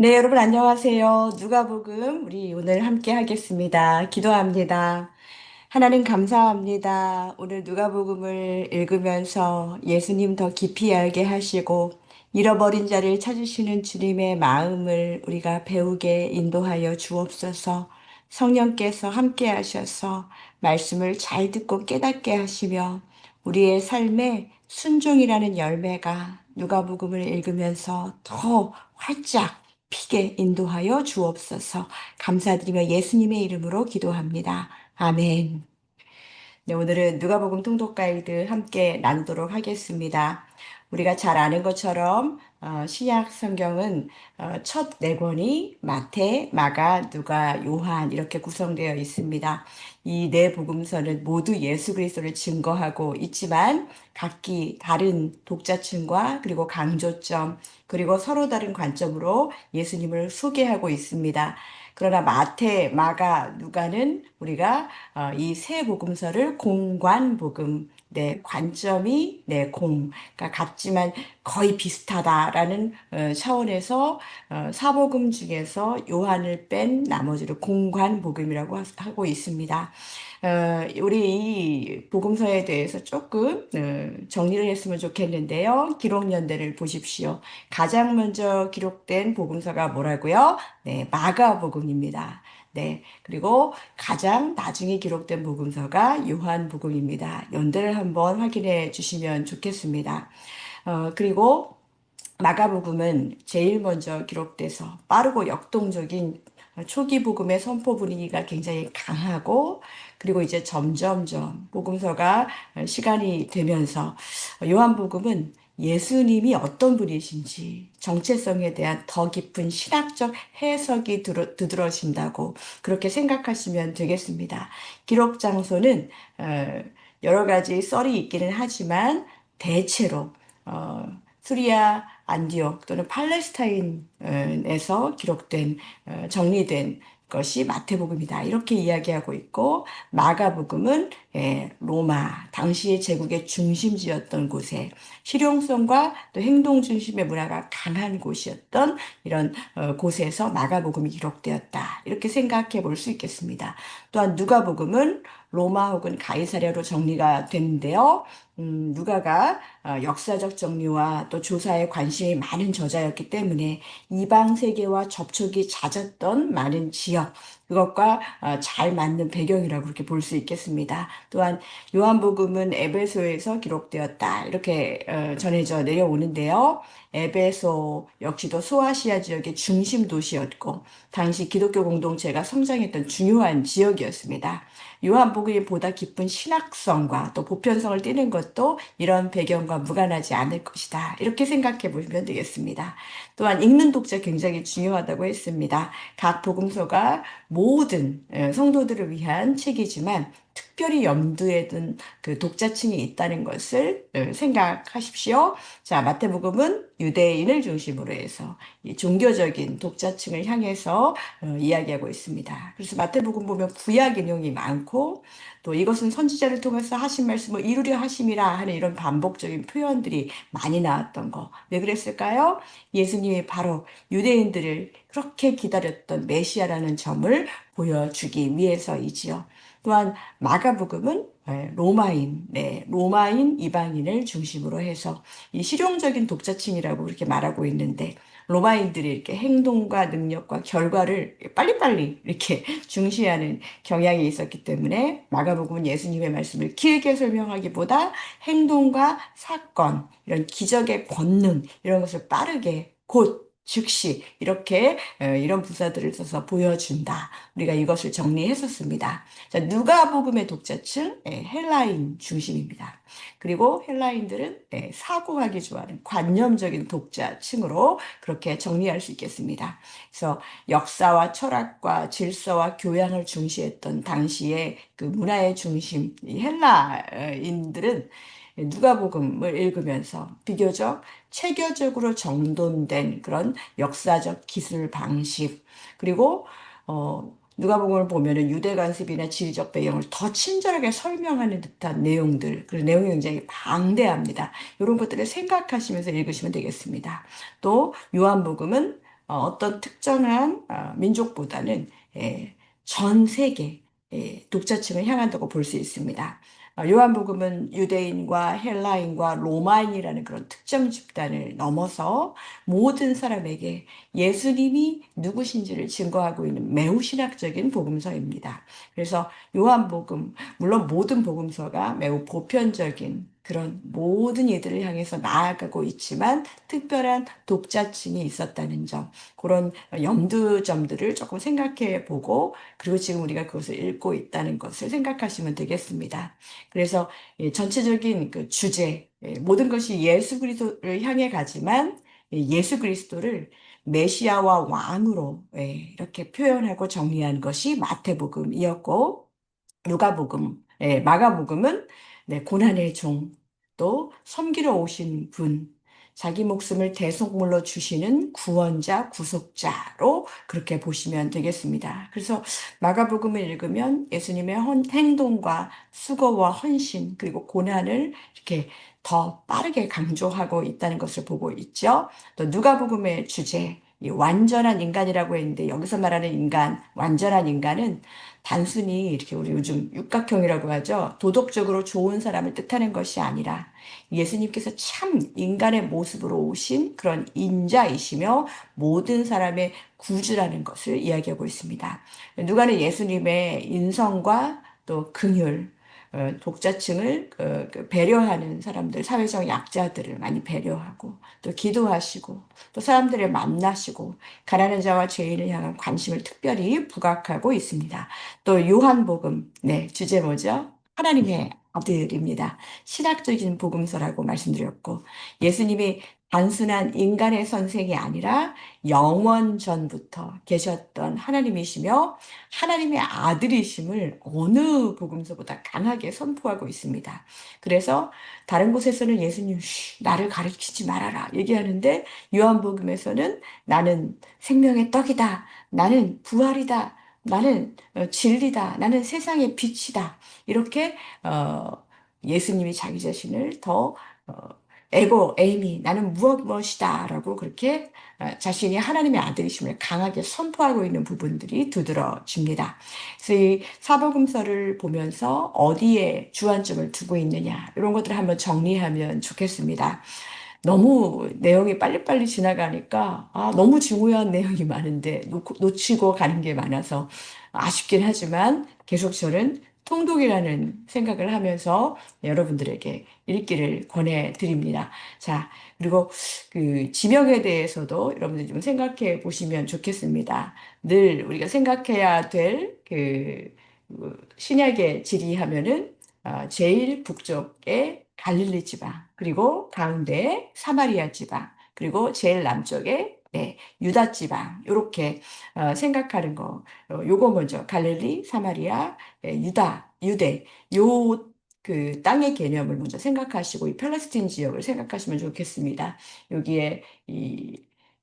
네, 여러분 안녕하세요. 누가복음 우리 오늘 함께 하겠습니다. 기도합니다. 하나님 감사합니다. 오늘 누가복음을 읽으면서 예수님 더 깊이 알게 하시고 잃어버린 자를 찾으시는 주님의 마음을 우리가 배우게 인도하여 주옵소서. 성령께서 함께 하셔서 말씀을 잘 듣고 깨닫게 하시며 우리의 삶에 순종이라는 열매가 누가복음을 읽으면서 더 활짝 피게 인도하여 주옵소서. 감사드리며 예수님의 이름으로 기도합니다. 아멘. 네, 오늘은 누가복음 통독 가이드 함께 나누도록 하겠습니다. 우리가 잘 아는 것처럼 신약 성경은 첫 네 권이 마태, 마가, 누가, 요한 이렇게 구성되어 있습니다. 이 네 복음서는 모두 예수 그리스도를 증거하고 있지만 각기 다른 독자층과 그리고 강조점 그리고 서로 다른 관점으로 예수님을 소개하고 있습니다. 그러나 마태, 마가, 누가는 우리가 이 세 복음서를 공관복음, 네, 관점이 그러니까 같지만 거의 비슷하다라는 차원에서 사복음 중에서 요한을 뺀 나머지를 공관복음이라고 하고 있습니다. 우리 이 복음서에 대해서 조금 정리를 했으면 좋겠는데요. 기록 연대를 보십시오. 가장 먼저 기록된 복음서가 뭐라고요? 네, 마가복음입니다. 네, 그리고 가장 나중에 기록된 복음서가 요한복음입니다. 연대를 한번 확인해 주시면 좋겠습니다. 그리고 마가복음은 제일 먼저 기록돼서 빠르고 역동적인 초기 복음의 선포 분위기가 굉장히 강하고 그리고 이제 점점점 복음서가 시간이 되면서 요한복음은 예수님이 어떤 분이신지 정체성에 대한 더 깊은 신학적 해석이 두드러진다고 그렇게 생각하시면 되겠습니다. 기록 장소는 여러 가지 썰이 있기는 하지만 대체로 수리아 안디옥 또는 팔레스타인에서 기록된 정리된 것이 마태복음이다. 이렇게 이야기하고 있고 마가복음은 로마 당시의 제국의 중심지였던 곳에 실용성과 또 행동 중심의 문화가 강한 곳이었던 이런 곳에서 마가복음이 기록되었다. 이렇게 생각해 볼 수 있겠습니다. 또한 누가복음은 로마 혹은 가이사랴로 정리가 됐는데요. 누가가 역사적 정리와 또 조사에 관심이 많은 저자였기 때문에 이방 세계와 접촉이 잦았던 많은 지역, 그것과 잘 맞는 배경이라고 그렇게 볼 수 있겠습니다. 또한 요한복음은 에베소에서 기록되었다. 이렇게 전해져 내려오는데요. 에베소 역시도 소아시아 지역의 중심 도시였고 당시 기독교 공동체가 성장했던 중요한 지역이었습니다. 요한복음이 보다 깊은 신학성과 또 보편성을 띠는 것도 이런 배경과 무관하지 않을 것이다. 이렇게 생각해 보시면 되겠습니다. 또한 읽는 독자 굉장히 중요하다고 했습니다. 각 복음서가 모든 성도들을 위한 책이지만 특별히 염두에 둔 그 독자층이 있다는 것을 생각하십시오. 자, 마태복음은 유대인을 중심으로 해서 이 종교적인 독자층을 향해서 이야기하고 있습니다. 그래서 마태복음 보면 구약 인용이 많고 또 이것은 선지자를 통해서 하신 말씀을 이루려 하심이라 하는 이런 반복적인 표현들이 많이 나왔던 거. 왜 그랬을까요? 예수님이 바로 유대인들을 그렇게 기다렸던 메시아라는 점을 보여주기 위해서이지요. 또한 마가복음은 로마인 이방인을 중심으로 해서 이 실용적인 독자층이라고 그렇게 말하고 있는데 로마인들이 이렇게 행동과 능력과 결과를 빨리빨리 이렇게 중시하는 경향이 있었기 때문에 마가복음은 예수님의 말씀을 길게 설명하기보다 행동과 사건, 이런 기적의 권능, 이런 것을 빠르게 곧 즉시 이렇게 이런 부사들을 써서 보여준다. 우리가 이것을 정리했었습니다. 자, 누가복음의 독자층 헬라인 중심입니다. 그리고 헬라인들은 사고하기 좋아하는 관념적인 독자층으로 그렇게 정리할 수 있겠습니다. 그래서 역사와 철학과 질서와 교양을 중시했던 당시의 그 문화의 중심, 이 헬라인들은 누가복음을 읽으면서 비교적 체계적으로 정돈된 그런 역사적 기술 방식, 그리고 누가복음을 보면은 유대 관습이나 지리적 배경을 더 친절하게 설명하는 듯한 내용들, 그 내용이 굉장히 방대합니다. 이런 것들을 생각하시면서 읽으시면 되겠습니다. 또 요한복음은 어떤 특정한 민족보다는 전 세계 독자층을 향한다고 볼 수 있습니다. 요한복음은 유대인과 헬라인과 로마인이라는 그런 특정 집단을 넘어서 모든 사람에게 예수님이 누구신지를 증거하고 있는 매우 신학적인 복음서입니다. 그래서 요한복음, 물론 모든 복음서가 매우 보편적인 그런 모든 이들을 향해서 나아가고 있지만 특별한 독자층이 있었다는 점, 그런 염두점들을 조금 생각해 보고, 그리고 지금 우리가 그것을 읽고 있다는 것을 생각하시면 되겠습니다. 그래서 전체적인 그 주제, 모든 것이 예수 그리스도를 향해 가지만 예수 그리스도를 메시아와 왕으로 이렇게 표현하고 정리한 것이 마태복음이었고, 누가복음, 마가복음은 고난의 종, 또 섬기러 오신 분, 자기 목숨을 대속물로 주시는 구원자, 구속자로 그렇게 보시면 되겠습니다. 그래서 마가복음을 읽으면 예수님의 행동과 수고와 헌신, 그리고 고난을 이렇게 더 빠르게 강조하고 있다는 것을 보고 있죠. 또 누가복음의 주제, 이 완전한 인간이라고 했는데 여기서 말하는 인간, 완전한 인간은 단순히 이렇게 우리 요즘 육각형이라고 하죠. 도덕적으로 좋은 사람을 뜻하는 것이 아니라 예수님께서 참 인간의 모습으로 오신 그런 인자이시며 모든 사람의 구주라는 것을 이야기하고 있습니다. 누가는 예수님의 인성과 또 긍휼, 독자층을 배려하는 사람들, 사회적 약자들을 많이 배려하고 또 기도하시고 또 사람들을 만나시고 가난한 자와 죄인을 향한 관심을 특별히 부각하고 있습니다. 또 요한복음, 주제 뭐죠? 하나님의 아들입니다. 신학적인 복음서라고 말씀드렸고, 예수님이 단순한 인간의 선생이 아니라 영원 전부터 계셨던 하나님이시며, 하나님의 아들이심을 어느 복음서보다 강하게 선포하고 있습니다. 그래서 다른 곳에서는 예수님, 나를 가르치지 말아라 얘기하는데, 요한복음에서는 나는 생명의 떡이다. 나는 부활이다. 나는 진리다. 나는 세상의 빛이다. 이렇게 예수님이 자기 자신을 더 어, 에고, 에이미, 나는 무엇이다 라고 그렇게 자신이 하나님의 아들이심을 강하게 선포하고 있는 부분들이 두드러집니다. 그래서 이 사복음서를 보면서 어디에 주안점을 두고 있느냐 이런 것들을 한번 정리하면 좋겠습니다. 너무 내용이 빨리빨리 지나가니까 너무 중요한 내용이 많은데 놓치고 가는 게 많아서 아쉽긴 하지만 계속 저는 통독이라는 생각을 하면서 여러분들에게 읽기를 권해드립니다. 자, 그리고 그 지명에 대해서도 여러분들이 좀 생각해 보시면 좋겠습니다. 늘 우리가 생각해야 될 신약의 지리하면은 제일 북쪽에 갈릴리 지방, 그리고 가운데에 사마리아 지방, 그리고 제일 남쪽에 유다 지방, 이렇게 생각하는 거. 요거 먼저 갈릴리, 사마리아, 유다, 유대, 요 그 땅의 개념을 먼저 생각하시고 이 팔레스틴 지역을 생각하시면 좋겠습니다. 여기에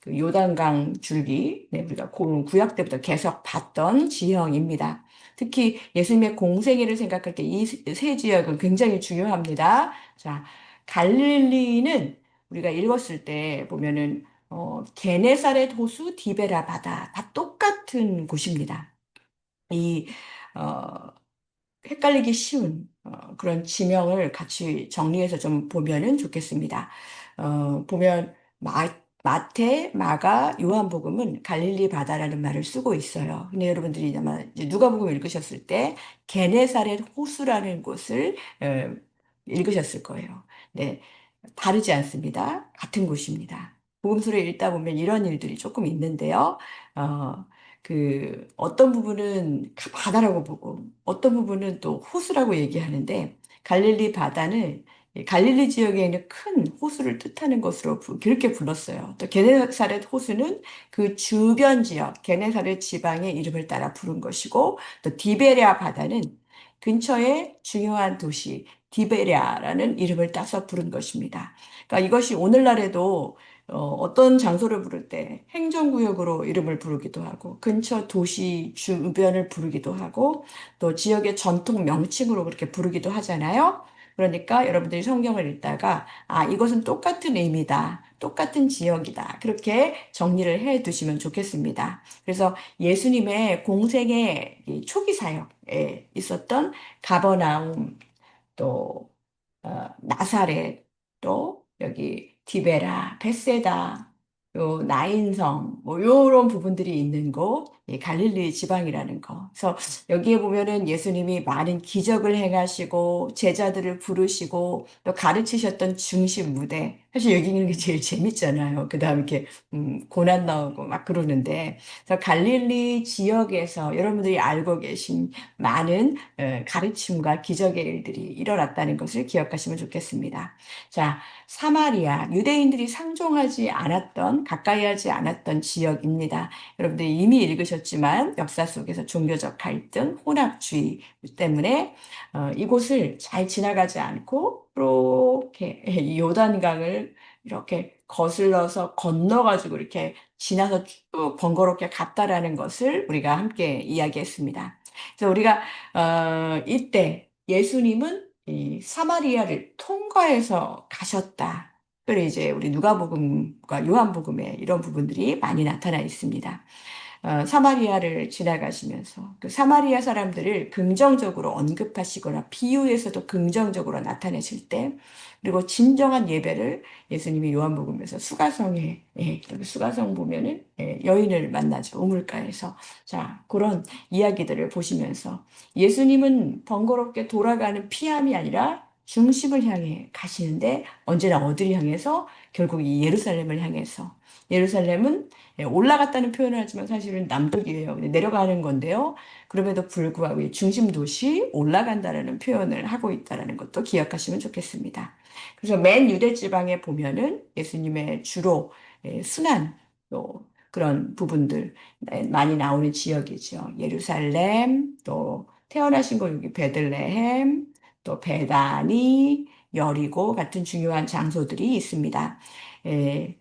그 요단강 줄기, 우리가 구약 때부터 계속 봤던 지형입니다. 특히 예수님의 공생애를 생각할 때 이 세 지역은 굉장히 중요합니다. 자, 갈릴리는 우리가 읽었을 때 보면은 게네사렛 호수, 디베라 바다 다 똑같은 곳입니다. 이 어, 헷갈리기 쉬운 그런 지명을 같이 정리해서 좀 보면은 좋겠습니다. 보면 마태, 마가, 요한복음은 갈릴리 바다라는 말을 쓰고 있어요. 근데 여러분들이 아마 이제 누가복음 읽으셨을 때 게네사렛 호수라는 곳을 읽으셨을 거예요. 네, 다르지 않습니다. 같은 곳입니다. 복음서를 읽다 보면 이런 일들이 조금 있는데요. 어, 어떤 부분은 바다라고 보고 어떤 부분은 또 호수라고 얘기하는데 갈릴리 바다는 이 갈릴리 지역에 있는 큰 호수를 뜻하는 것으로 그렇게 불렀어요. 또 게네사렛 호수는 그 주변 지역, 게네사렛 지방의 이름을 따라 부른 것이고 또 디베랴 바다는 근처의 중요한 도시 디베랴라는 이름을 따서 부른 것입니다. 그러니까 이것이 오늘날에도 어떤 장소를 부를 때 행정구역으로 이름을 부르기도 하고 근처 도시 주변을 부르기도 하고 또 지역의 전통 명칭으로 그렇게 부르기도 하잖아요. 그러니까 여러분들이 성경을 읽다가 이것은 똑같은 의미다. 똑같은 지역이다. 그렇게 정리를 해 두시면 좋겠습니다. 그래서 예수님의 공생의 이 초기 사역에 있었던 가버나움, 또 나사렛, 또 여기 디베라, 벳세다, 요 나인성, 뭐 요런 부분들이 있는 곳, 이 갈릴리 지방이라는 거. 그래서 여기에 보면은 예수님이 많은 기적을 행하시고 제자들을 부르시고 또 가르치셨던 중심 무대. 사실 여기 있는 게 제일 재밌잖아요. 그다음 이렇게 고난 나오고 막 그러는데, 그래서 갈릴리 지역에서 여러분들이 알고 계신 많은 가르침과 기적의 일들이 일어났다는 것을 기억하시면 좋겠습니다. 자, 사마리아, 유대인들이 상종하지 않았던, 가까이 하지 않았던 지역입니다. 여러분들이 이미 읽으셨지만 역사 속에서 종교적 갈등, 혼합주의 때문에 이곳을 잘 지나가지 않고 이렇게 요단강을 이렇게 거슬러서 건너가지고 이렇게 지나서 쭉 번거롭게 갔다라는 것을 우리가 함께 이야기했습니다. 그래서 우리가 이때 예수님은 이 사마리아를 통과해서 가셨다. 그리고 이제 우리 누가복음과 요한복음에 이런 부분들이 많이 나타나 있습니다. 사마리아를 지나가시면서 그 사마리아 사람들을 긍정적으로 언급하시거나 비유에서도 긍정적으로 나타내실 때, 그리고 진정한 예배를 예수님이 요한복음에서 수가성에, 여기 수가성 보면은 여인을 만나죠. 우물가에서. 자, 그런 이야기들을 보시면서 예수님은 번거롭게 돌아가는 피함이 아니라 중심을 향해 가시는데, 언제나 어디를 향해서? 결국 이 예루살렘을 향해서. 예루살렘은 올라갔다는 표현을 하지만 사실은 남쪽이에요. 근데 내려가는 건데요. 그럼에도 불구하고 이 중심 도시 올라간다라는 표현을 하고 있다는 것도 기억하시면 좋겠습니다. 그래서 맨 유대 지방에 보면은 예수님의 주로 순환 또 그런 부분들 많이 나오는 지역이죠. 예루살렘, 또 태어나신 곳 여기 베들레헴, 또 베다니, 여리고 같은 중요한 장소들이 있습니다.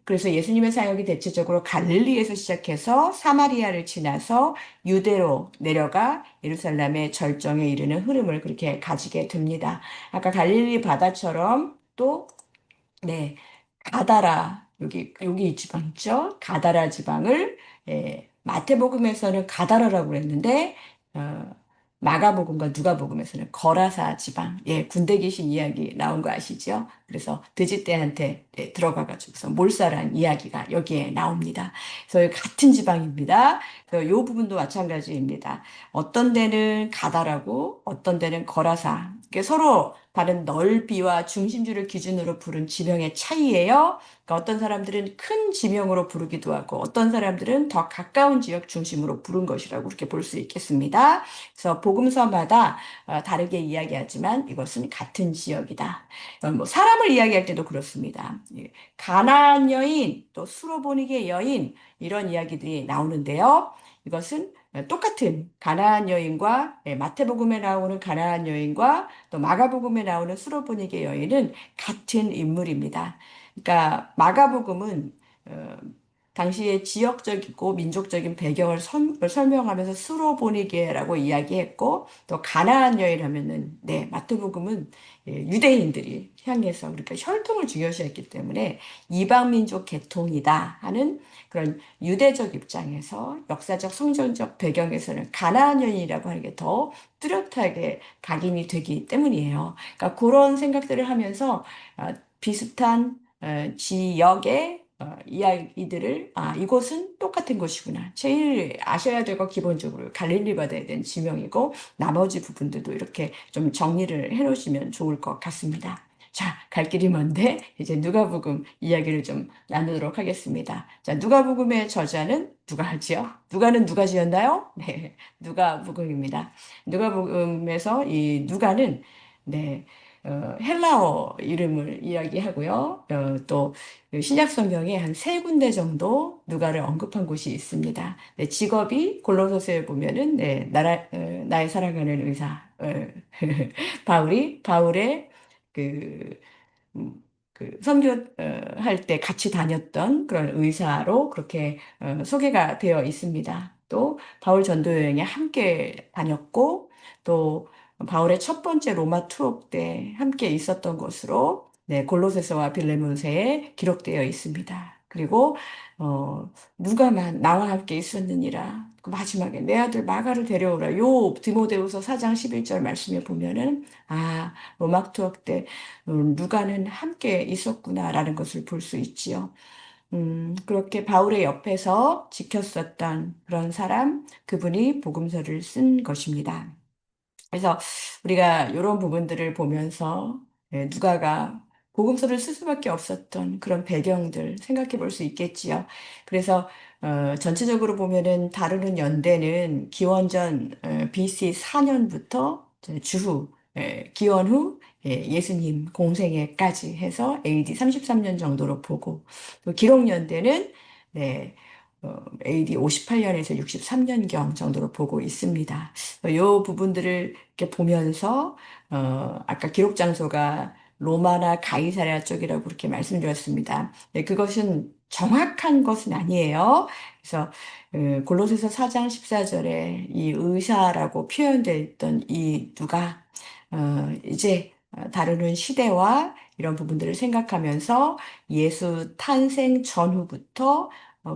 그래서 예수님의 사역이 대체적으로 갈릴리에서 시작해서 사마리아를 지나서 유대로 내려가 예루살렘의 절정에 이르는 흐름을 그렇게 가지게 됩니다. 아까 갈릴리 바다처럼 또, 네, 가다라, 여기 이 지방 있죠? 가다라 지방을, 마태복음에서는 가다라라고 그랬는데, 어, 마가복음과 누가복음에서는 거라사 지방, 군대 계신 이야기 나온 거 아시죠? 그래서 드짓대한테 들어가가지고서 몰살한 이야기가 여기에 나옵니다. 그래서 같은 지방입니다. 그래서 요 부분도 마찬가지입니다. 어떤 데는 가다라고, 어떤 데는 거라사. 이게 서로 다른 넓이와 중심주를 기준으로 부른 지명의 차이예요. 그러니까 어떤 사람들은 큰 지명으로 부르기도 하고, 어떤 사람들은 더 가까운 지역 중심으로 부른 것이라고 그렇게 볼 수 있겠습니다. 그래서 복음서마다 다르게 이야기하지만 이것은 같은 지역이다. 뭐 사람을 이야기할 때도 그렇습니다. 가나안 여인, 또 수로보니게 여인 이런 이야기들이 나오는데요. 이것은 똑같은 가나안 여인과 마태복음에 나오는 가나안 여인과 또 마가복음에 나오는 수로보니게 여인은 같은 인물입니다. 그러니까 마가복음은 당시의 지역적이고 민족적인 배경을 설명하면서 수로보니게라고 이야기했고, 또 가나안 여인 하면은 마태복음은 유대인들이 향해서 그러니까 혈통을 중요시했기 때문에 이방 민족 계통이다 하는 그런 유대적 입장에서 역사적 성전적 배경에서는 가나안 여인이라고 하는 게 더 뚜렷하게 각인이 되기 때문이에요. 그러니까 그런 생각들을 하면서 비슷한 지역의 이야기들을 이곳은 똑같은 곳이구나. 제일 아셔야 되고 기본적으로 갈릴리 바다에 대한 지명이고 나머지 부분들도 이렇게 좀 정리를 해놓으시면 좋을 것 같습니다. 자, 갈 길이 먼데 이제 누가복음 이야기를 좀 나누도록 하겠습니다. 자, 누가복음의 저자는 누가 하지요? 누가는 누가 지었나요? 네, 누가복음입니다. 누가복음에서 이 누가는 네, 헬라어 이름을 이야기하고요. 또 신약 성경에 한 세 군데 정도 누가를 언급한 곳이 있습니다. 네, 직업이 골로새서에 보면은 나의 사랑하는 의사 바울의 그, 선교 할 때 같이 다녔던 그런 의사로 그렇게 소개가 되어 있습니다. 또 바울 전도 여행에 함께 다녔고 또 바울의 첫 번째 로마 투옥 때 함께 있었던 것으로 네, 골로새서와 빌레몬서에 기록되어 있습니다. 그리고 누가만 나와 함께 있었느니라. 그 마지막에 내 아들 마가를 데려오라. 요 디모데후서 4장 11절 말씀에 보면은 로마 투학 때 누가는 함께 있었구나라는 것을 볼 수 있지요. 그렇게 바울의 옆에서 지켰었던 그런 사람, 그분이 복음서를 쓴 것입니다. 그래서 우리가 이런 부분들을 보면서 누가가 복음서를 쓸 수밖에 없었던 그런 배경들 생각해 볼 수 있겠지요. 그래서 전체적으로 보면은 다루는 연대는 기원전 BC 4년부터 주후 기원 후 예수님 공생애까지 해서 AD 33년 정도로 보고 또 기록 연대는 네, AD 58년에서 63년경 정도로 보고 있습니다. 이 부분들을 이렇게 보면서 아까 기록 장소가 로마나 가이사랴 쪽이라고 그렇게 말씀드렸습니다. 네, 그것은 정확한 것은 아니에요. 그래서 골로새서 4장 14절에 이 의사라고 표현되어 있던 이 누가 이제 다루는 시대와 이런 부분들을 생각하면서 예수 탄생 전후부터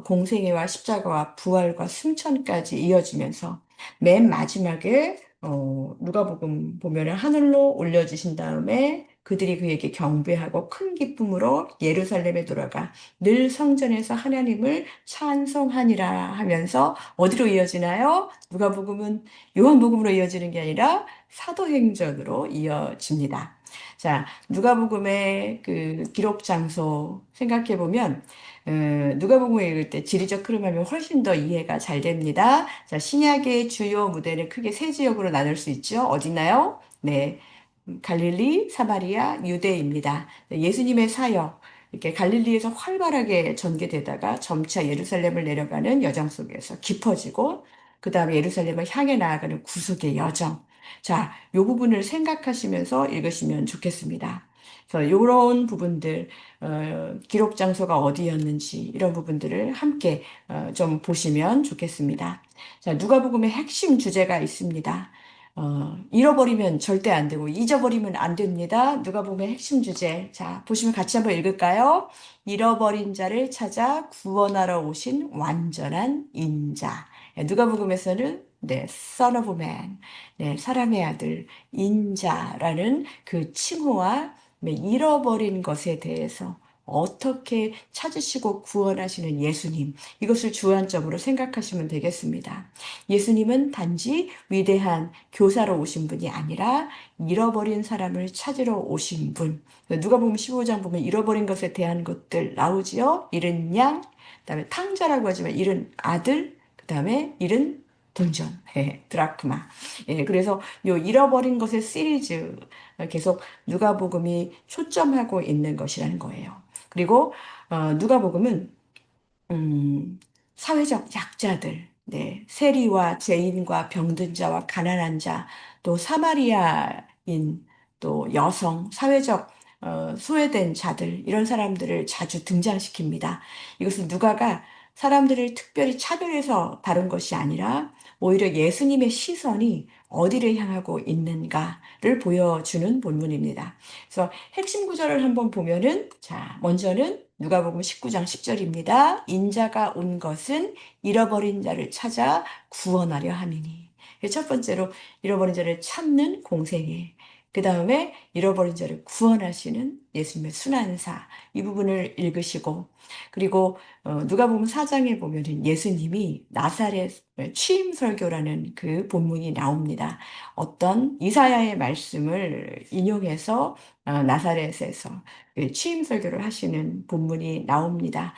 공생애와 십자가와 부활과 승천까지 이어지면서 맨 마지막에 누가복음 보면은 하늘로 올려주신 다음에 그들이 그에게 경배하고 큰 기쁨으로 예루살렘에 돌아가 늘 성전에서 하나님을 찬송하니라 하면서 어디로 이어지나요? 누가복음은 요한복음으로 이어지는 게 아니라 사도행전으로 이어집니다. 자, 누가복음의 그 기록 장소 생각해 보면 누가복음을 읽을 때 지리적 흐름하면 훨씬 더 이해가 잘 됩니다. 자, 신약의 주요 무대는 크게 세 지역으로 나눌 수 있죠. 어디나요? 네. 갈릴리, 사마리아, 유대입니다. 네, 예수님의 사역, 이렇게 갈릴리에서 활발하게 전개되다가 점차 예루살렘을 내려가는 여정 속에서 깊어지고, 그 다음에 예루살렘을 향해 나아가는 구속의 여정. 자, 요 부분을 생각하시면서 읽으시면 좋겠습니다. 그래서 이런 부분들, 기록 장소가 어디였는지 이런 부분들을 함께 좀 보시면 좋겠습니다. 자, 누가복음의 핵심 주제가 있습니다. 잃어버리면 절대 안 되고 잊어버리면 안 됩니다. 누가복음의 핵심 주제. 자, 보시면 같이 한번 읽을까요? 잃어버린 자를 찾아 구원하러 오신 완전한 인자. 누가복음에서는 네, Son of Man, 네, 사람의 아들, 인자라는 그 칭호와 잃어버린 것에 대해서 어떻게 찾으시고 구원하시는 예수님, 이것을 주안점으로 생각하시면 되겠습니다. 예수님은 단지 위대한 교사로 오신 분이 아니라 잃어버린 사람을 찾으러 오신 분. 누가복음 15장 보면 잃어버린 것에 대한 것들 나오지요. 잃은 양, 그다음에 탕자라고 하지만 잃은 아들, 그다음에 잃은 동전, 드라크마. 그래서 요 잃어버린 것의 시리즈 계속 누가복음이 초점하고 있는 것이라는 거예요. 그리고 누가복음은 사회적 약자들, 네, 세리와 죄인과 병든 자와 가난한 자, 또 사마리아인, 또 여성, 사회적 소외된 자들, 이런 사람들을 자주 등장시킵니다. 이것은 누가가 사람들을 특별히 차별해서 다룬 것이 아니라 오히려 예수님의 시선이 어디를 향하고 있는가를 보여주는 본문입니다. 그래서 핵심 구절을 한번 보면은, 자, 먼저는 누가복음 19장 10절입니다. 인자가 온 것은 잃어버린 자를 찾아 구원하려 함이니. 첫 번째로 잃어버린 자를 찾는 공생애. 그 다음에 잃어버린 자를 구원하시는 예수님의 순환사. 이 부분을 읽으시고, 그리고 누가복음 4장에 보면은 예수님이 나사렛 취임 설교라는 그 본문이 나옵니다. 어떤 이사야의 말씀을 인용해서 나사렛에서 그 취임 설교를 하시는 본문이 나옵니다.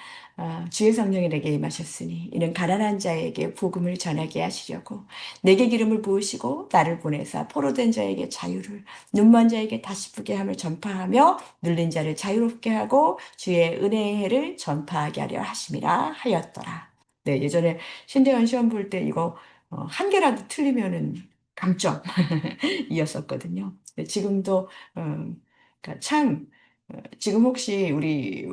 주의 성령이 내게 임하셨으니 이는 가난한 자에게 복음을 전하게 하시려고 내게 기름을 부으시고 나를 보내사 포로된 자에게 자유를 눈먼 자에게 다시 보게 함을 전파하며 눌린 자를 자유롭게 하고 주의 은혜의 해를 전파하게 하려 하심이라 하였더라. 네, 예전에 신대원 시험 볼 때 이거 한 개라도 틀리면은 감점이었었거든요. 지금도 그러니까 참 지금 혹시 우리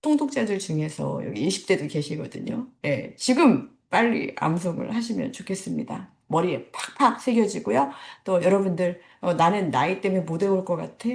통독자들 중에서 여기 20대도 계시거든요. 예, 지금 빨리 암송을 하시면 좋겠습니다. 머리에 팍팍 새겨지고요. 또 여러분들 나는 나이 때문에 못 외울 것 같아.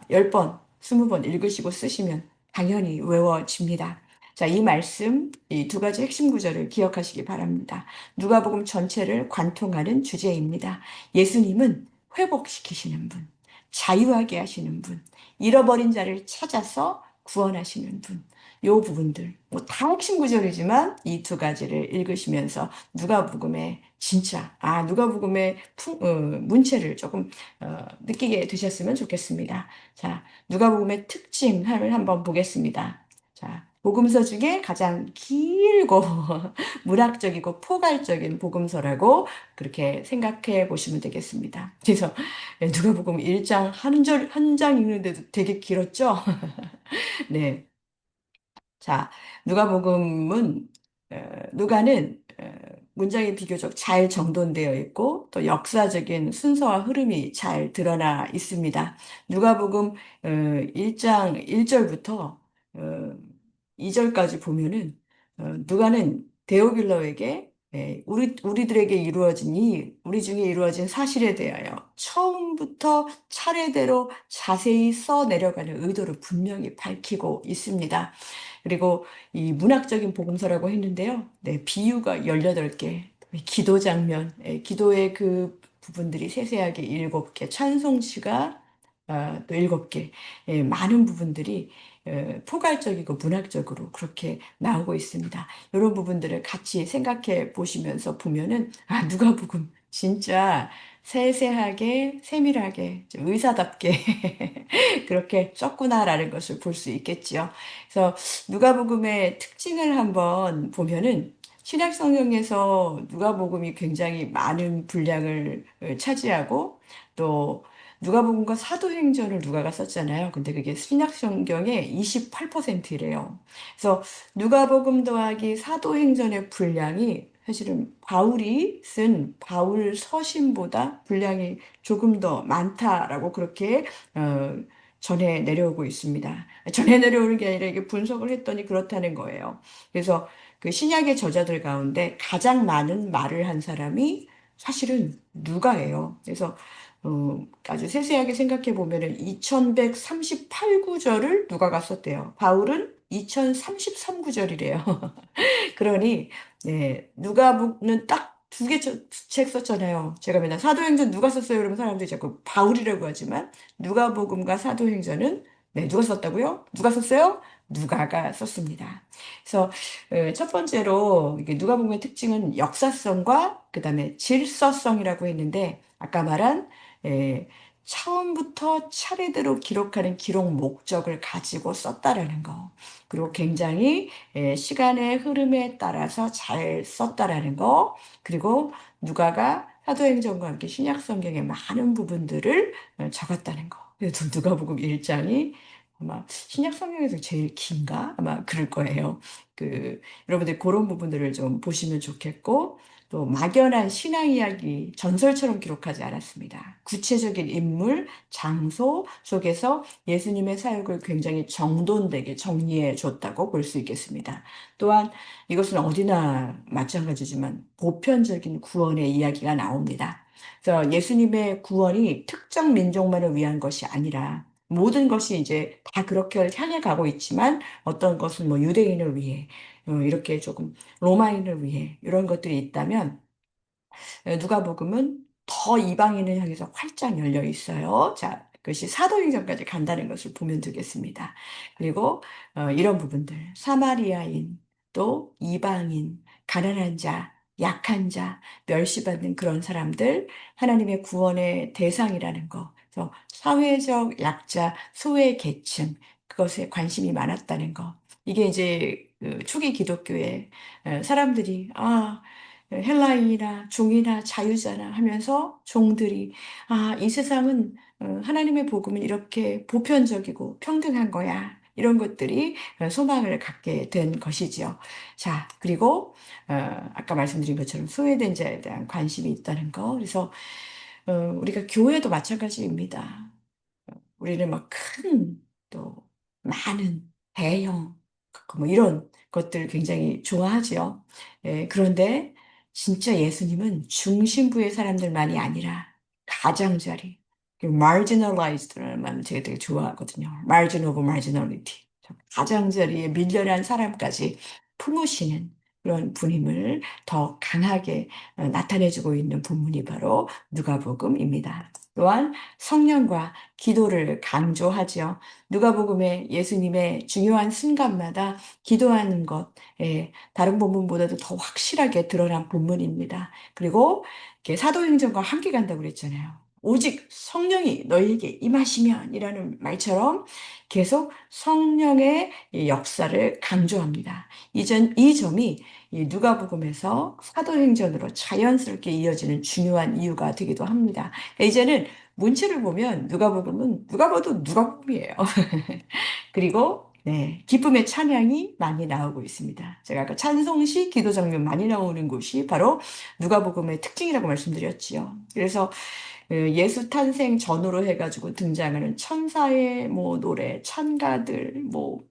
10번 20번 읽으시고 쓰시면 당연히 외워집니다. 자, 이 말씀, 이 두 가지 핵심 구절을 기억하시기 바랍니다. 누가복음 전체를 관통하는 주제입니다. 예수님은 회복시키시는 분, 자유하게 하시는 분, 잃어버린 자를 찾아서 구원하시는 분. 요 부분들, 뭐 다 핵심 구절이지만 이 두 가지를 읽으시면서 누가복음의 진짜, 누가복음의 문체를 조금 느끼게 되셨으면 좋겠습니다. 자, 누가복음의 특징을 한번 보겠습니다. 자, 복음서 중에 가장 길고 문학적이고 포괄적인 복음서라고 그렇게 생각해 보시면 되겠습니다. 그래서 누가복음 1장 한 장 읽는데도 되게 길었죠? 네. 자, 누가복음은 누가는 문장이 비교적 잘 정돈되어 있고 또 역사적인 순서와 흐름이 잘 드러나 있습니다. 누가복음 1장 1절부터 2절까지 보면은 누가는 데오빌러에게 우리들에게 우리 중에 이루어진 사실에 대하여 처음부터 차례대로 자세히 써 내려가는 의도를 분명히 밝히고 있습니다. 그리고 이 문학적인 복음서라고 했는데요. 네, 비유가 18개, 기도 장면, 기도의 그 부분들이 세세하게 7개, 찬송시가 또 7개, 많은 부분들이 포괄적이고 문학적으로 그렇게 나오고 있습니다. 이런 부분들을 같이 생각해 보시면서 보면은, 누가복음 진짜 세세하게, 세밀하게, 좀 의사답게 그렇게 썼구나라는 것을 볼 수 있겠지요. 그래서 누가복음의 특징을 한번 보면은 신약 성경에서 누가복음이 굉장히 많은 분량을 차지하고 또 누가복음과 사도행전을 누가가 썼잖아요. 근데 그게 신약 성경의 28%래요. 그래서 누가복음 더하기 사도행전의 분량이 사실은 바울이 쓴 바울 서신보다 분량이 조금 더 많다라고 그렇게 어, 전해 내려오고 있습니다. 전해 내려오는 게 아니라 이게 분석을 했더니 그렇다는 거예요. 그래서 그 신약의 저자들 가운데 가장 많은 말을 한 사람이 사실은 누가예요. 그래서 아주 세세하게 생각해 보면은 2138구절을 누가가 썼대요. 바울은 2033구절이래요. 그러니 누가복음은 딱 두 개 책 썼잖아요. 제가 맨날 사도행전 누가 썼어요? 그러면 사람들이 자꾸 바울이라고 하지만 누가복음과 사도행전은 누가 썼다고요? 누가 썼어요? 누가가 썼습니다. 그래서 첫 번째로 이게 누가복음의 특징은 역사성과 그다음에 질서성이라고 했는데 아까 말한 에, 처음부터 차례대로 기록하는 기록 목적을 가지고 썼다라는 거. 그리고 굉장히 시간의 흐름에 따라서 잘 썼다라는 거, 그리고 누가가 사도행전과 함께 신약 성경의 많은 부분들을 적었다는 거. 그래서 누가복음 1장이 아마 신약 성경에서 제일 긴가? 아마 그럴 거예요. 여러분들 그런 부분들을 좀 보시면 좋겠고, 또 막연한 신앙 이야기, 전설처럼 기록하지 않았습니다. 구체적인 인물, 장소 속에서 예수님의 사역을 굉장히 정돈되게 정리해 줬다고 볼 수 있겠습니다. 또한 이것은 어디나 마찬가지지만 보편적인 구원의 이야기가 나옵니다. 그래서 예수님의 구원이 특정 민족만을 위한 것이 아니라 모든 것이 이제 다 그렇게 향해 가고 있지만 어떤 것은 뭐 유대인을 위해 이렇게 조금 로마인을 위해 이런 것들이 있다면 누가복음은 더 이방인을 향해서 활짝 열려 있어요. 자, 그것이 사도행전까지 간다는 것을 보면 되겠습니다. 그리고 이런 부분들, 사마리아인, 또 이방인, 가난한 자, 약한 자, 멸시받는 그런 사람들, 하나님의 구원의 대상이라는 거. 그래서 사회적 약자, 소외 계층, 그것에 관심이 많았다는 거. 이게 이제 초기 기독교의 사람들이 헬라인이나 종이나 자유자나 하면서 종들이 이 세상은 하나님의 복음은 이렇게 보편적이고 평등한 거야. 이런 것들이 소망을 갖게 된 것이지요. 자, 그리고 아까 말씀드린 것처럼 소외된 자에 대한 관심이 있다는 거. 그래서 우리가 교회도 마찬가지입니다. 우리는 막 큰, 또 많은, 대형, 뭐 이런 것들 굉장히 좋아하지요. 그런데 진짜 예수님은 중심부의 사람들만이 아니라 가장자리, marginalized라는 말을 제가 되게 좋아하거든요. margin of marginality. 가장자리에 밀려난 사람까지 품으시는 그런 분임을 더 강하게 나타내주고 있는 본문이 바로 누가복음입니다. 또한 성령과 기도를 강조하죠. 누가복음에 예수님의 중요한 순간마다 기도하는 것, 다른 본문보다도 더 확실하게 드러난 본문입니다. 그리고 이렇게 사도행전과 함께 간다고 그랬잖아요. 오직 성령이 너희에게 임하시면 이라는 말처럼 계속 성령의 이 역사를 강조합니다. 이 점이 이 누가복음에서 사도행전으로 자연스럽게 이어지는 중요한 이유가 되기도 합니다. 이제는 문체를 보면 누가복음은 누가 봐도 누가복음이에요. 그리고 네, 기쁨의 찬양이 많이 나오고 있습니다. 제가 아까 찬송시, 기도 장면 많이 나오는 곳이 바로 누가복음의 특징이라고 말씀드렸지요. 그래서 예수 탄생 전후로 해가지고 등장하는 천사의 뭐 노래, 찬가들, 뭐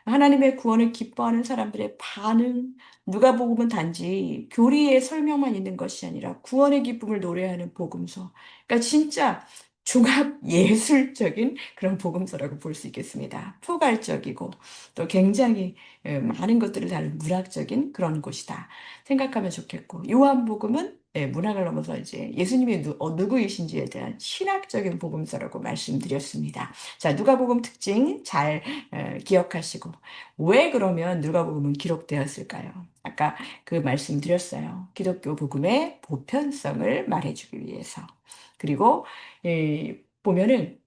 하나님의 구원을 기뻐하는 사람들의 반응, 누가복음은 단지 교리의 설명만 있는 것이 아니라 구원의 기쁨을 노래하는 복음서. 그러니까 진짜 종합 예술적인 그런 복음서라고 볼 수 있겠습니다. 포괄적이고 또 굉장히 많은 것들을 다룬 문학적인 그런 곳이다 생각하면 좋겠고, 요한복음은 문학을 넘어서 이제 예수님이 누구이신지에 대한 신학적인 복음서라고 말씀드렸습니다. 자, 누가복음 특징 잘 기억하시고, 왜 그러면 누가복음은 기록되었을까요? 아까 그 말씀드렸어요. 기독교 복음의 보편성을 말해주기 위해서. 그리고 보면은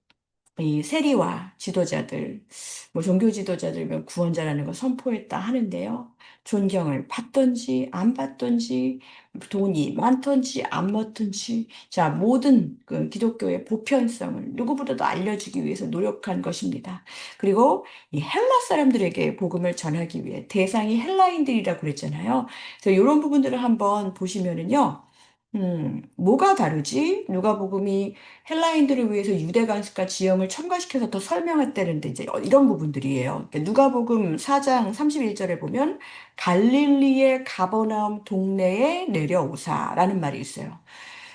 이 세리와 지도자들, 뭐 종교 지도자들면 구원자라는 걸 선포했다 하는데요. 존경을 받던지 안 받던지, 돈이 많던지 안 많던지, 자, 모든 그 기독교의 보편성을 누구보다도 알려주기 위해서 노력한 것입니다. 그리고 이 헬라 사람들에게 복음을 전하기 위해 대상이 헬라인들이라고 그랬잖아요. 그래서 이런 부분들을 한번 보시면은요. 뭐가 다르지? 누가복음이 헬라인들을 위해서 유대 관습과 지형을 첨가시켜서 더 설명했다는데 이제 이런 부분들이에요. 그러니까 누가복음 4장 31절에 보면 갈릴리의 가버나움 동네에 내려오사라는 말이 있어요.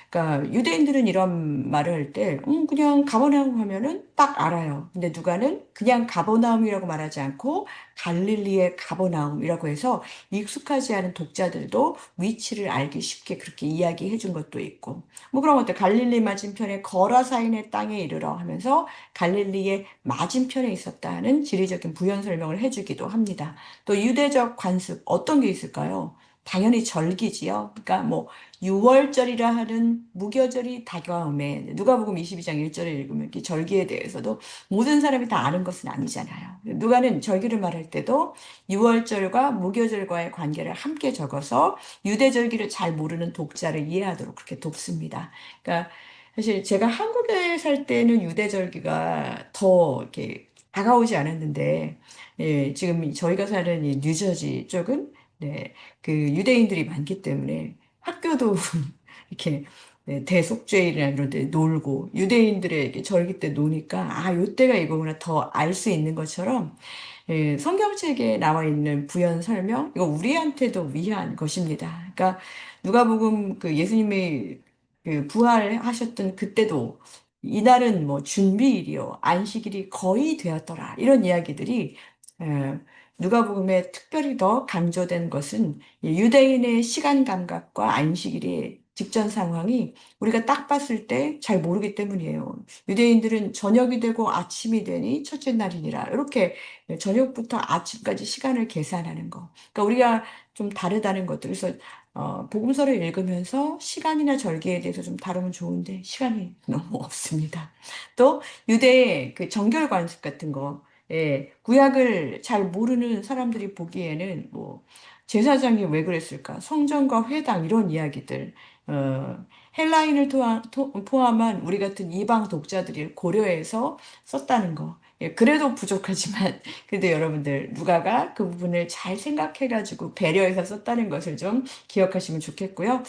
그러니까 유대인들은 이런 말을 할 때, 그냥 가버나움 하면은 딱 알아요. 근데 누가는 그냥 가버나움이라고 말하지 않고 갈릴리의 가버나움이라고 해서 익숙하지 않은 독자들도 위치를 알기 쉽게 그렇게 이야기해 준 것도 있고, 뭐 그런 것들, 갈릴리 맞은편에 거라사인의 땅에 이르러 하면서 갈릴리의 맞은편에 있었다는 지리적인 부연 설명을 해주기도 합니다. 또 유대적 관습 어떤 게 있을까요? 당연히 절기지요. 그러니까 뭐 6월절이라 하는 무교절이 다가오매, 누가복음 22장 1절을 읽으면 이 절기에 대해서도 모든 사람이 다 아는 것은 아니잖아요. 누가는 절기를 말할 때도 6월절과 무교절과의 관계를 함께 적어서 유대절기를 잘 모르는 독자를 이해하도록 그렇게 돕습니다. 그러니까 사실 제가 한국에 살 때는 유대절기가 더 이렇게 다가오지 않았는데, 지금 저희가 사는 이 뉴저지 쪽은 네, 그 유대인들이 많기 때문에 학교도 이렇게 네, 대속죄일이나 이런 데 놀고 유대인들의 이렇게 절기 때 노니까 요때가 이거구나 더 알 수 있는 것처럼 성경책에 나와 있는 부연 설명 이거 우리한테도 위한 것입니다. 그러니까 누가복음 그 예수님이 그 부활하셨던 그때도 이날은 뭐 준비일이요 안식일이 거의 되었더라 이런 이야기들이 에, 누가복음에 특별히 더 강조된 것은 유대인의 시간 감각과 안식일의 직전 상황이 우리가 딱 봤을 때 잘 모르기 때문이에요. 유대인들은 저녁이 되고 아침이 되니 첫째 날이니라. 이렇게 저녁부터 아침까지 시간을 계산하는 거. 그러니까 우리가 좀 다르다는 것들. 그래서 복음서를 읽으면서 시간이나 절기에 대해서 좀 다루면 좋은데 시간이 너무 없습니다. 또 유대의 그 정결 관습 같은 거. 구약을 잘 모르는 사람들이 보기에는 뭐 제사장이 왜 그랬을까? 성전과 회당 이런 이야기들. 헬라인을 포함한 우리 같은 이방 독자들이 고려해서 썼다는 거. 그래도 부족하지만, 그래도 여러분들, 누가가 그 부분을 잘 생각해가지고 배려해서 썼다는 것을 좀 기억하시면 좋겠고요.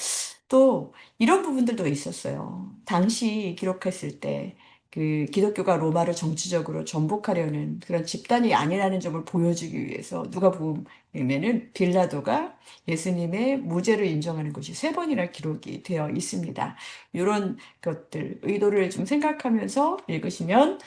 또, 이런 부분들도 있었어요. 당시 기록했을 때, 그 기독교가 로마를 정치적으로 정복하려는 그런 집단이 아니라는 점을 보여주기 위해서 누가복음에는 빌라도가 예수님의 무죄를 인정하는 것이 세 번이나 기록이 되어 있습니다. 이런 것들 의도를 좀 생각하면서 읽으시면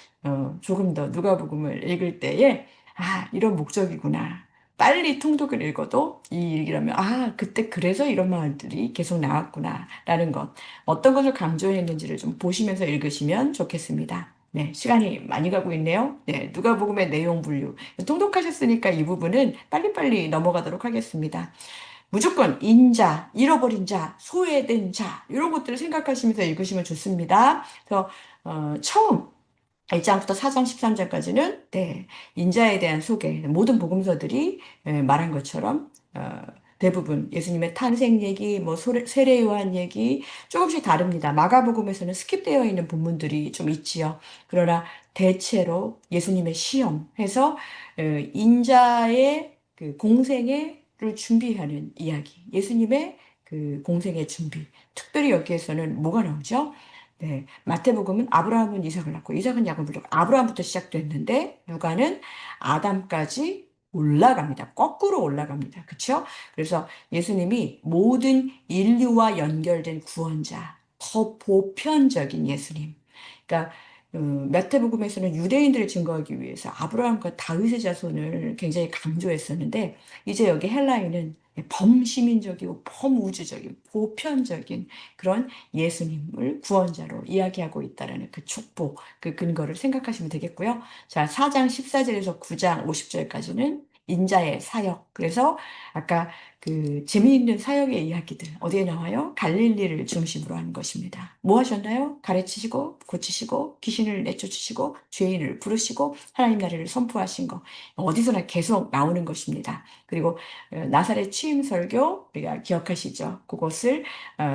조금 더 누가복음을 읽을 때에 아, 이런 목적이구나. 빨리 통독을 읽어도 이 얘기라면 아, 그때 그래서 이런 말들이 계속 나왔구나라는 것. 어떤 것을 강조했는지를 좀 보시면서 읽으시면 좋겠습니다. 네, 시간이 많이 가고 있네요. 네, 누가복음의 내용 분류. 통독하셨으니까 이 부분은 빨리빨리 넘어가도록 하겠습니다. 무조건 인자, 잃어버린 자, 소외된 자, 이런 것들을 생각하시면서 읽으시면 좋습니다. 그래서 처음 1장부터 4장 13장까지는 네, 인자에 대한 소개, 모든 복음서들이 말한 것처럼 대부분 예수님의 탄생 얘기, 뭐 세례 요한 얘기 조금씩 다릅니다. 마가복음에서는 스킵되어 있는 본문들이 좀 있지요. 그러나 대체로 예수님의 시험 해서 인자의 그 공생애를 준비하는 이야기, 예수님의 그 공생의 준비. 특별히 여기에서는 뭐가 나오죠? 네, 마태복음은 아브라함은 이삭을 낳고 이삭은 야곱을 낳고 아브라함부터 시작됐는데 누가는 아담까지 올라갑니다. 거꾸로 올라갑니다. 그렇죠? 그래서 예수님이 모든 인류와 연결된 구원자, 더 보편적인 예수님. 그러니까 마태복음에서는 유대인들을 증거하기 위해서 아브라함과 다윗의 자손을 굉장히 강조했었는데 이제 여기 헬라인은 범시민적이고 범우주적인 보편적인 그런 예수님을 구원자로 이야기하고 있다는 그 촉보, 그 근거를 생각하시면 되겠고요. 자, 4장 14절에서 9장 50절까지는 인자의 사역. 그래서 아까 그 재미있는 사역의 이야기들 어디에 나와요? 갈릴리를 중심으로 하는 것입니다. 뭐 하셨나요? 가르치시고 고치시고 귀신을 내쫓으시고 죄인을 부르시고 하나님 나라를 선포하신 거 어디서나 계속 나오는 것입니다. 그리고 나사렛 취임 설교 우리가 기억하시죠? 그것을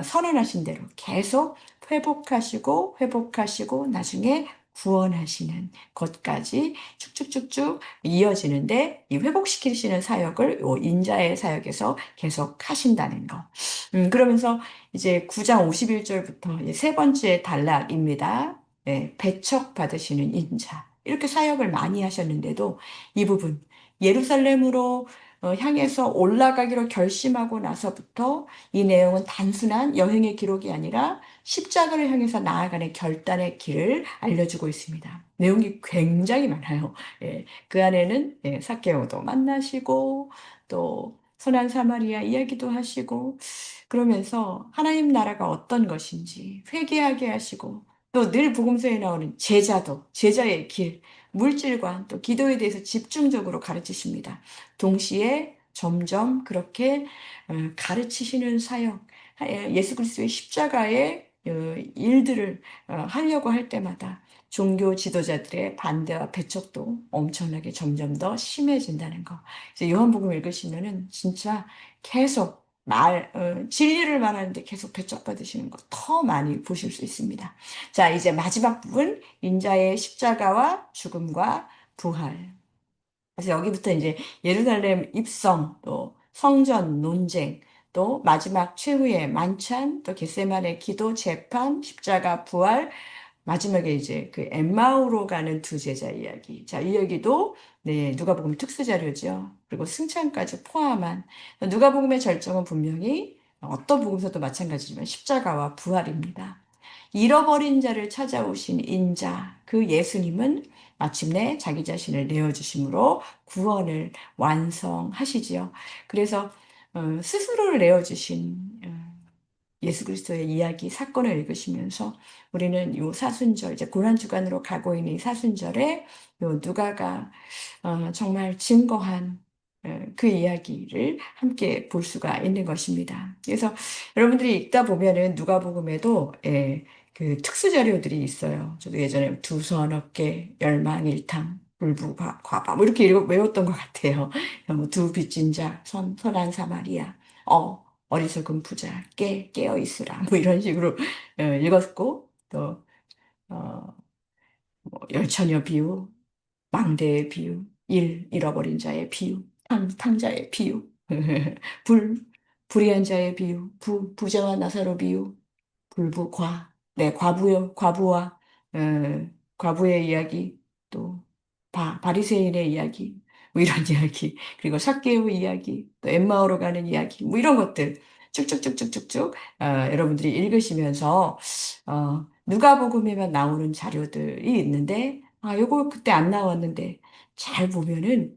선언하신 대로 계속 회복하시고 회복하시고 나중에 구원하시는 것까지 쭉쭉쭉쭉 이어지는데 이 회복시키시는 사역을 요 인자의 사역에서 계속 하신다는 거. 그러면서 이제 9장 51절부터 세 번째 단락입니다. 네, 배척 받으시는 인자. 이렇게 사역을 많이 하셨는데도 이 부분 예루살렘으로 향해서 올라가기로 결심하고 나서부터 이 내용은 단순한 여행의 기록이 아니라 십자가를 향해서 나아가는 결단의 길을 알려주고 있습니다. 내용이 굉장히 많아요. 예, 그 안에는 삭개오도 만나시고 또 선한 사마리아 이야기도 하시고 그러면서 하나님 나라가 어떤 것인지 회개하게 하시고 또 늘 복음서에 나오는 제자도 제자의 길 물질과 또 기도에 대해서 집중적으로 가르치십니다. 동시에 점점 그렇게 가르치시는 사역, 예수 그리스도의 십자가의 일들을 하려고 할 때마다 종교 지도자들의 반대와 배척도 엄청나게 점점 더 심해진다는 거. 그래서 요한복음 읽으시면은 진짜 계속 진리를 말하는데 계속 배척받으시는 거 더 많이 보실 수 있습니다. 자, 이제 마지막 부분, 인자의 십자가와 죽음과 부활. 그래서 여기부터 이제 예루살렘 입성, 또 성전 논쟁, 또 마지막 최후의 만찬, 또 겟세마네 기도, 재판, 십자가, 부활, 마지막에 이제 그 엠마오로 가는 두 제자 이야기. 자, 이 얘기도 네, 누가복음 특수 자료죠. 그리고 승찬까지 포함한 누가복음의 절정은 분명히 어떤 복음서도 마찬가지지만 십자가와 부활입니다. 잃어버린 자를 찾아오신 인자, 그 예수님은 마침내 자기 자신을 내어주심으로 구원을 완성하시지요. 그래서 스스로를 내어주신 예수 그리스도의 이야기, 사건을 읽으시면서 우리는 요 사순절, 이제 고난주간으로 가고 있는 이 사순절에 요 누가가 정말 증거한 그 이야기를 함께 볼 수가 있는 것입니다. 그래서 여러분들이 읽다 보면은 누가복음에도 그 특수 자료들이 있어요. 저도 예전에 두 서너 개, 열망일탕, 불부과바 뭐 이렇게 외웠던 것 같아요. 뭐두 빚진 자, 선한 사마리아, 어리석은 부자, 깨어 있으라 뭐 이런 식으로 읽었고 또 어, 뭐 열처녀 비유, 망대의 비유, 잃어버린 자의 비유, 탕자의 비유, 불, 불의한 자의 비유, 부자와 나사로 비유, 불부과, 네, 과부요, 과부와, 과부의 이야기, 또 바리새인의 이야기, 뭐 이런 이야기, 그리고 삭개오 이야기, 또 엠마오로 가는 이야기, 뭐 이런 것들 쭉쭉쭉쭉쭉쭉 여러분들이 읽으시면서 누가복음에만 나오는 자료들이 있는데 요거 그때 안 나왔는데 잘 보면은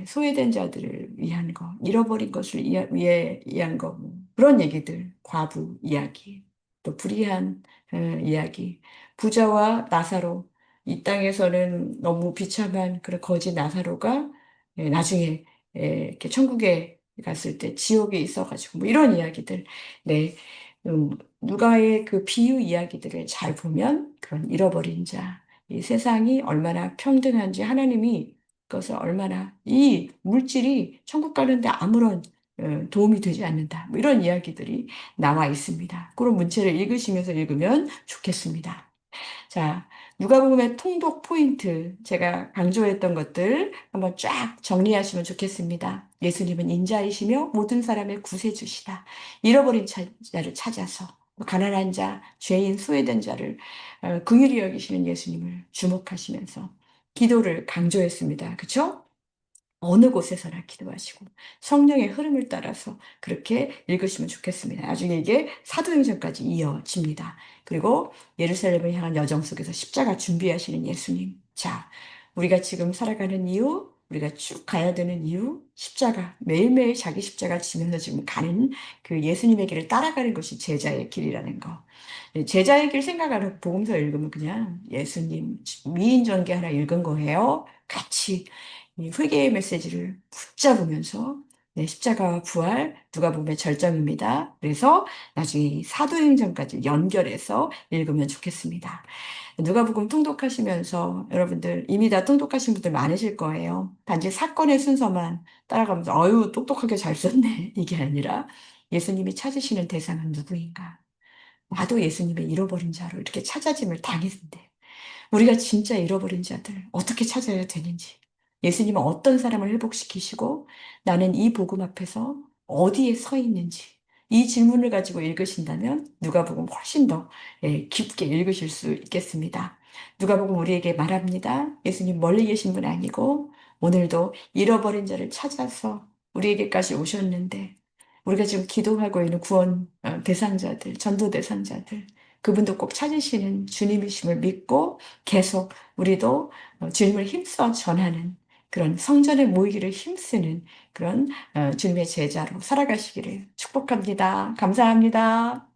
소외된 자들을 위한 거, 잃어버린 것을 위해 위한 거, 뭐 그런 얘기들, 과부 이야기, 또 불의한 이야기, 부자와 나사로, 이 땅에서는 너무 비참한 그런 거지 나사로가 나중에 이렇게 천국에 갔을 때 지옥에 있어가지고 뭐 이런 이야기들, 네, 누가의 그 비유 이야기들을 잘 보면 그런 잃어버린 자, 이 세상이 얼마나 평등한지 하나님이 그것을 얼마나 이 물질이 천국 가는데 아무런 도움이 되지 않는다. 뭐 이런 이야기들이 나와 있습니다. 그런 문체를 읽으시면서 읽으면 좋겠습니다. 자, 누가복음의 통독 포인트, 제가 강조했던 것들 한번 쫙 정리하시면 좋겠습니다. 예수님은 인자이시며 모든 사람의 구세주시다. 잃어버린 자를 찾아서 가난한 자, 죄인, 소외된 자를 긍휼히 여기시는 예수님을 주목하시면서 기도를 강조했습니다. 그렇죠? 어느 곳에서나 기도하시고 성령의 흐름을 따라서 그렇게 읽으시면 좋겠습니다. 나중에 이게 사도행전까지 이어집니다. 그리고 예루살렘을 향한 여정 속에서 십자가 준비하시는 예수님. 자, 우리가 지금 살아가는 이유, 우리가 쭉 가야 되는 이유, 십자가, 매일매일 자기 십자가 지면서 지금 가는 그 예수님의 길을 따라가는 것이 제자의 길이라는 거. 제자의 길 생각하는 복음서 읽으면 그냥 예수님 위인전개 하나 읽은 거예요. 같이 이 회개의 메시지를 붙잡으면서 십자가와 부활, 누가복음의 절정입니다. 그래서 나중에 이 사도행전까지 연결해서 읽으면 좋겠습니다. 누가복음 통독하시면서 여러분들 이미 다 통독하신 분들 많으실 거예요. 단지 사건의 순서만 따라가면서 어유 똑똑하게 잘 썼네 이게 아니라 예수님이 찾으시는 대상은 누구인가? 나도 예수님의 잃어버린 자로 이렇게 찾아짐을 당했는데 우리가 진짜 잃어버린 자들 어떻게 찾아야 되는지, 예수님은 어떤 사람을 회복시키시고 나는 이 복음 앞에서 어디에 서 있는지, 이 질문을 가지고 읽으신다면 누가복음 훨씬 더 깊게 읽으실 수 있겠습니다. 누가복음 우리에게 말합니다. 예수님 멀리 계신 분 아니고 오늘도 잃어버린 자를 찾아서 우리에게까지 오셨는데 우리가 지금 기도하고 있는 구원 대상자들, 전도 대상자들, 그분도 꼭 찾으시는 주님이심을 믿고 계속 우리도 주님을 힘써 전하는 그런 성전에 모이기를 힘쓰는 그런 주님의 제자로 살아가시기를 축복합니다. 감사합니다.